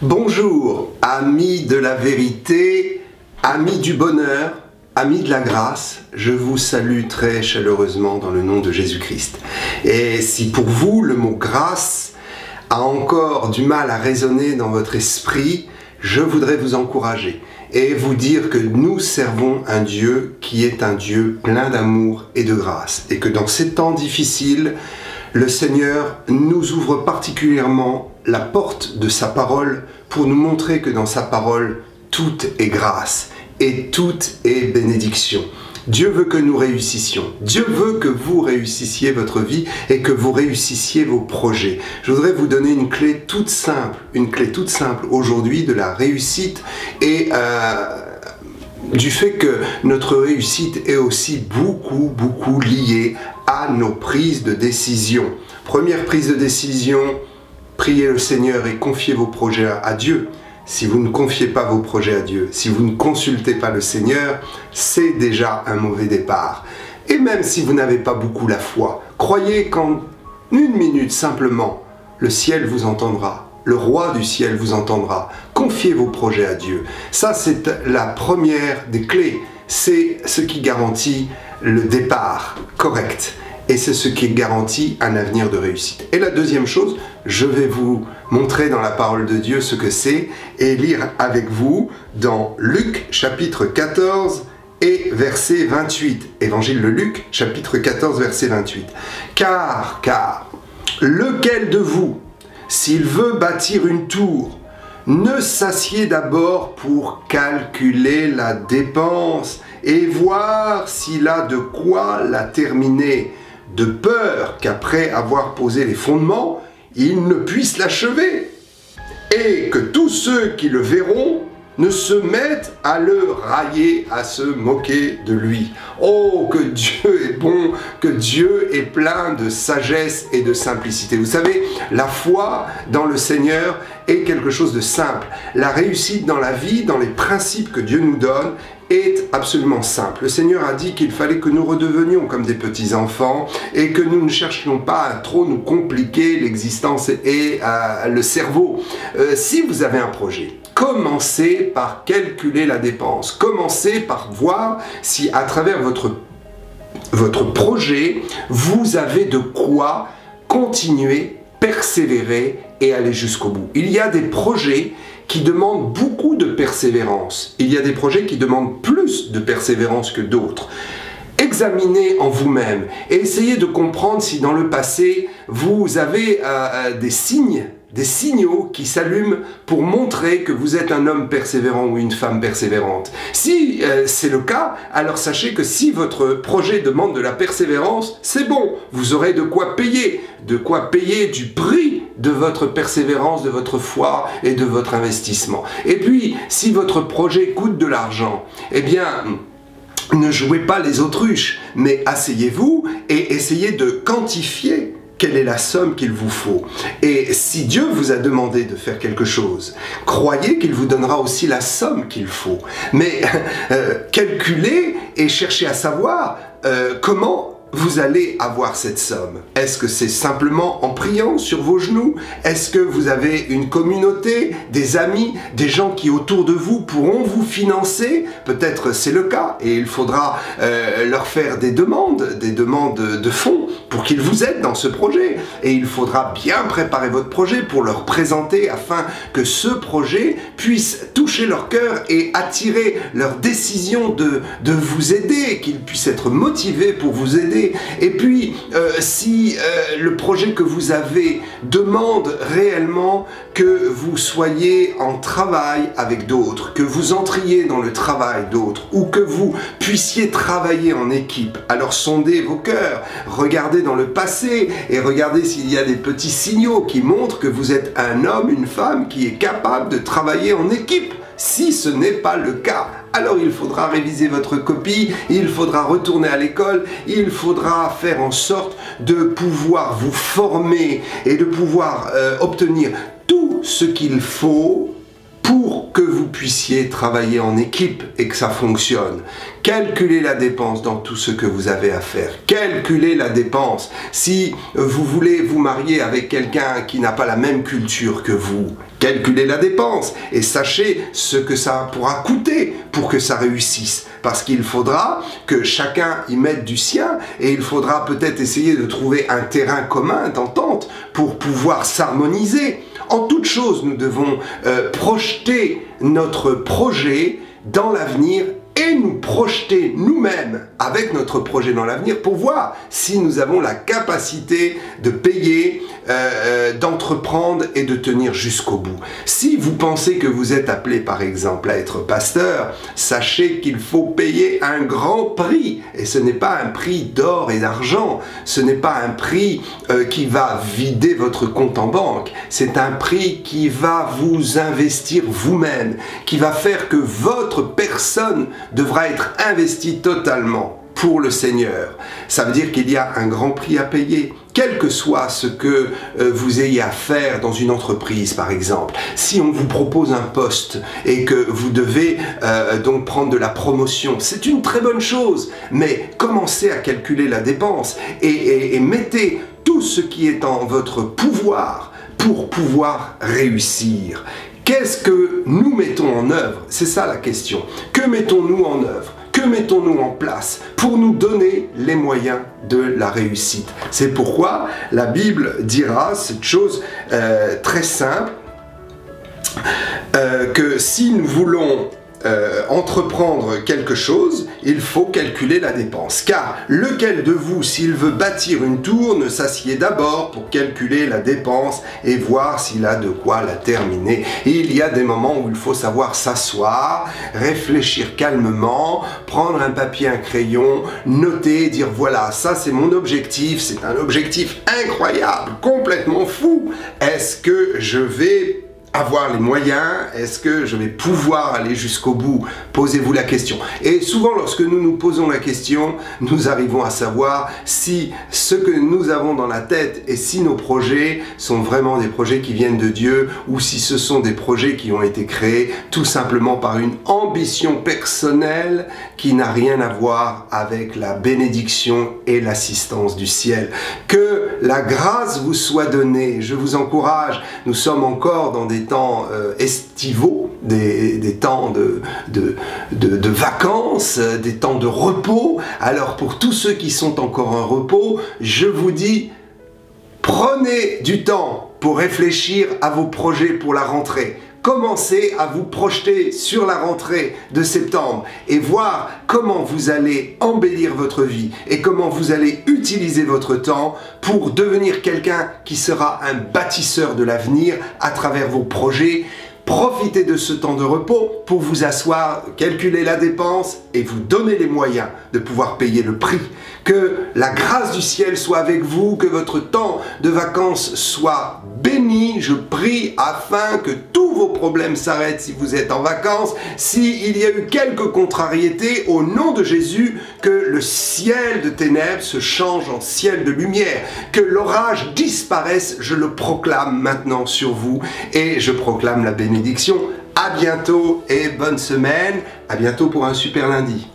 Bonjour, amis de la vérité, amis du bonheur, amis de la grâce, je vous salue très chaleureusement dans le nom de Jésus-Christ. Et si pour vous le mot grâce a encore du mal à résonner dans votre esprit, je voudrais vous encourager et vous dire que nous servons un Dieu qui est un Dieu plein d'amour et de grâce. Et que dans ces temps difficiles, le Seigneur nous ouvre particulièrement la porte de sa parole pour nous montrer que dans sa parole, tout est grâce et tout est bénédiction. Dieu veut que nous réussissions. Dieu veut que vous réussissiez votre vie et que vous réussissiez vos projets. Je voudrais vous donner une clé toute simple aujourd'hui de la réussite et du fait que notre réussite est aussi beaucoup liée à nos prises de décision. Première prise de décision, priez le Seigneur et confiez vos projets à Dieu. Si vous ne confiez pas vos projets à Dieu, si vous ne consultez pas le Seigneur, c'est déjà un mauvais départ. Et même si vous n'avez pas beaucoup la foi, croyez qu'en une minute simplement, le ciel vous entendra. Le roi du ciel vous entendra. Confiez vos projets à Dieu. Ça, c'est la première des clés. C'est ce qui garantit le départ correct. Et c'est ce qui garantit un avenir de réussite. Et la deuxième chose, je vais vous montrer dans la parole de Dieu ce que c'est et lire avec vous dans Luc chapitre 14 et verset 28. Évangile de Luc chapitre 14 verset 28. Car, lequel de vous, s'il veut bâtir une tour, ne s'assied d'abord pour calculer la dépense et voir s'il a de quoi la terminer, de peur qu'après avoir posé les fondements, il ne puisse l'achever, et que tous ceux qui le verront ne se mettent à le railler, à se moquer de lui. Oh, que Dieu est bon, que Dieu est plein de sagesse et de simplicité. Vous savez, la foi dans le Seigneur est quelque chose de simple. La réussite dans la vie, dans les principes que Dieu nous donne, est absolument simple. Le Seigneur a dit qu'il fallait que nous redevenions comme des petits-enfants et que nous ne cherchions pas à trop nous compliquer l'existence et le cerveau. Si vous avez un projet, commencez par calculer la dépense. Commencez par voir si à travers votre projet, vous avez de quoi continuer, persévérer et aller jusqu'au bout. Il y a des projets qui demandent beaucoup de persévérance. Il y a des projets qui demandent plus de persévérance que d'autres. Examinez en vous-même et essayez de comprendre si dans le passé, vous avez des signaux qui s'allument pour montrer que vous êtes un homme persévérant ou une femme persévérante. Si c'est le cas, alors sachez que si votre projet demande de la persévérance, c'est bon, vous aurez de quoi payer du prix de votre persévérance, de votre foi et de votre investissement. Et puis, si votre projet coûte de l'argent, eh bien, ne jouez pas les autruches, mais asseyez-vous et essayez de quantifier quelle est la somme qu'il vous faut. Et si Dieu vous a demandé de faire quelque chose, croyez qu'il vous donnera aussi la somme qu'il faut. Mais calculez et cherchez à savoir comment vous allez avoir cette somme. Est-ce que c'est simplement en priant sur vos genoux? Est-ce que vous avez une communauté, des amis, des gens qui autour de vous pourront vous financer? Peut-être c'est le cas et il faudra leur faire des demandes de fonds pour qu'ils vous aident dans ce projet. Et il faudra bien préparer votre projet pour leur présenter afin que ce projet puisse toucher leur cœur et attirer leur décision de vous aider, qu'ils puissent être motivés pour vous aider. Et puis, si le projet que vous avez demande réellement que vous soyez en travail avec d'autres, que vous entriez dans le travail d'autres, ou que vous puissiez travailler en équipe, alors sondez vos cœurs, regardez dans le passé et regardez s'il y a des petits signaux qui montrent que vous êtes un homme, une femme qui est capable de travailler en équipe. Si ce n'est pas le cas, alors il faudra réviser votre copie, il faudra retourner à l'école, il faudra faire en sorte de pouvoir vous former et de pouvoir obtenir tout ce qu'il faut pour que vous puissiez travailler en équipe et que ça fonctionne. Calculez la dépense dans tout ce que vous avez à faire. Calculez la dépense. Si vous voulez vous marier avec quelqu'un qui n'a pas la même culture que vous, calculez la dépense et sachez ce que ça pourra coûter pour que ça réussisse. Parce qu'il faudra que chacun y mette du sien et il faudra peut-être essayer de trouver un terrain commun d'entente pour pouvoir s'harmoniser. En toute chose, nous devons projeter notre projet dans l'avenir et nous projeter nous-mêmes avec notre projet dans l'avenir pour voir si nous avons la capacité de payer, d'entreprendre et de tenir jusqu'au bout. Si vous pensez que vous êtes appelé par exemple à être pasteur, sachez qu'il faut payer un grand prix et ce n'est pas un prix d'or et d'argent, ce n'est pas un prix qui va vider votre compte en banque, c'est un prix qui va vous investir vous-même, qui va faire que votre personne devra être investi totalement pour le Seigneur. Ça veut dire qu'il y a un grand prix à payer, quel que soit ce que vous ayez à faire dans une entreprise par exemple. Si on vous propose un poste et que vous devez donc prendre de la promotion, c'est une très bonne chose, mais commencez à calculer la dépense et mettez tout ce qui est en votre pouvoir pour pouvoir réussir. Qu'est-ce que nous mettons en œuvre? C'est ça la question. Que mettons-nous en œuvre? Que mettons-nous en place pour nous donner les moyens de la réussite? C'est pourquoi la Bible dira cette chose très simple, que si nous voulons entreprendre quelque chose, il faut calculer la dépense. Car lequel de vous, s'il veut bâtir une tour, ne s'assied d'abord pour calculer la dépense et voir s'il a de quoi la terminer. Et il y a des moments où il faut savoir s'asseoir, réfléchir calmement, prendre un papier, un crayon, noter, dire voilà, ça c'est mon objectif, c'est un objectif incroyable, complètement fou. Est-ce que je vais avoir les moyens? Est-ce que je vais pouvoir aller jusqu'au bout? Posez-vous la question. Et souvent, lorsque nous nous posons la question, nous arrivons à savoir si ce que nous avons dans la tête et si nos projets sont vraiment des projets qui viennent de Dieu ou si ce sont des projets qui ont été créés tout simplement par une ambition personnelle qui n'a rien à voir avec la bénédiction et l'assistance du ciel. Que la grâce vous soit donnée. Je vous encourage, nous sommes encore dans des temps estivaux, des temps de vacances, des temps de repos. Alors pour tous ceux qui sont encore en repos, je vous dis, prenez du temps pour réfléchir à vos projets pour la rentrée. Commencez à vous projeter sur la rentrée de septembre et voir comment vous allez embellir votre vie et comment vous allez utiliser votre temps pour devenir quelqu'un qui sera un bâtisseur de l'avenir à travers vos projets. Profitez de ce temps de repos pour vous asseoir, calculer la dépense et vous donner les moyens de pouvoir payer le prix. Que la grâce du ciel soit avec vous, que votre temps de vacances soit béni. Je prie afin que tous vos problèmes s'arrêtent si vous êtes en vacances. S'il y a eu quelques contrariétés, au nom de Jésus, que le ciel de ténèbres se change en ciel de lumière. Que l'orage disparaisse, je le proclame maintenant sur vous et je proclame la bénédiction. À bientôt et bonne semaine. À bientôt pour un super lundi.